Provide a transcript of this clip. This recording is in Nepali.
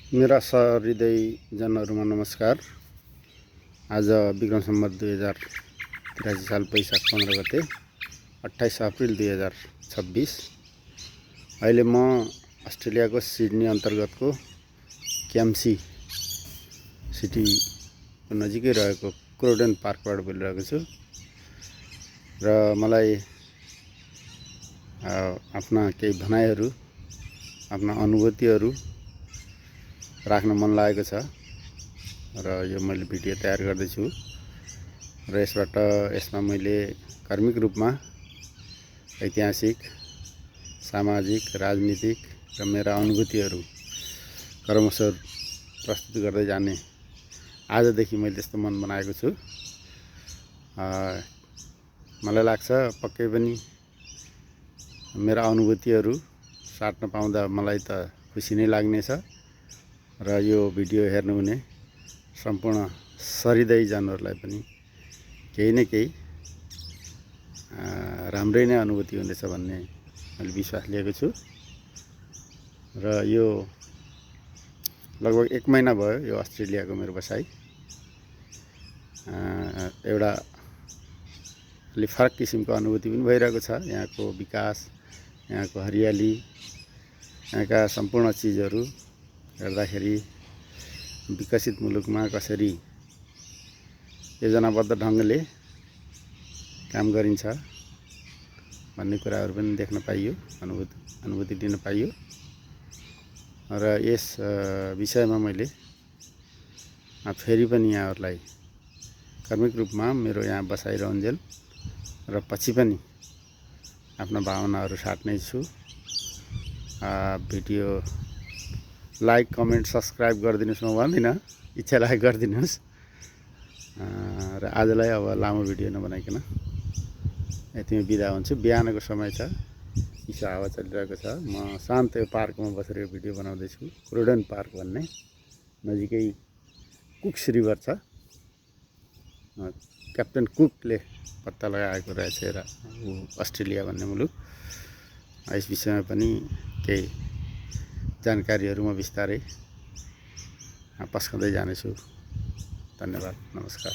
मेरा सहृदय जनहरुमा नमस्कार। आज विक्रम सम्वत 2083 साल वैशाख 15 गते 28 अप्रिल 2026। अहिले म अस्ट्रेलियाको सिडनी अन्तर्गतको क्याम्सी सिटी नजिकै रहेको क्रोडेन पार्कबाट बोलिरहेको छु र मलाई आफ्ना केही भनाइहरू, आफ्ना अनुभूतिहरू राख्न मन लागेको छ र यो मैले भिडियो तयार गर्दैछु र यसमा मैले कार्मिक रूपमा ऐतिहासिक, सामाजिक, राजनीतिक र मेरा अनुभूतिहरू क्रमशः प्रस्तुत गर्दै जाने आजदेखि मैले त्यस्तो मन बनाएको छु। मलाई लाग्छ पक्कै पनि मेरा अनुभूतिहरू साट्न पाउँदा मलाई त खुसी नै लाग्नेछ र यो भिडियो हेर्नुहुने सम्पूर्ण सहृदय जनहरूलाई पनि केही न केही राम्रै नै अनुभूति हुनेछ भन्ने मैले विश्वास लिएको छु र यो लगभग 1 महिना भयो यो अस्ट्रेलियाको मेरो बसाइ। एउटा अलि फरक किसिमको अनुभूति पनि भइरहेको छ। यहाँको विकास, यहाँको हरियाली, यहाँका सम्पूर्ण चिजहरू हेर्दाखेरि विकसित मुलुकमा कसरी योजनाबद्ध ढङ्गले काम गरिन्छ भन्ने कुराहरू पनि देख्न पाइयो, अनुभूति लिन पाइयो र यस विषयमा मैले फेरि पनि यहाँहरूलाई कार्मिक रूपमा मेरो यहाँ बसाइरहन्जेल र पछि पनि आफ्ना भावनाहरू साट्नै छु। भिडियो लाइक, कमेन्ट, सब्सक्राइब गरिदिनुस् म भन्दिनँ, इच्छा लागे गरिदिनुस् र आजलाई अब लामो भिडियो नबनाइकन यतिमै बिदा हुन्छु। बिहानको समय छ, चिसो हावा चलिरहेको छ। म शान्त यो पार्कमा बसेर यो भिडियो बनाउँदैछु। क्रोडेन पार्क भन्ने नजिकै कुक्स रिभर छ। क्याप्टेन कुकले पत्ता लगाएको रहेछ र अस्ट्रेलिया भन्ने मुलुक। यस विषयमा पनि केही जानकारीहरू म बिस्तारै पस्कँदै जानेछु। धन्यवाद, नमस्कार।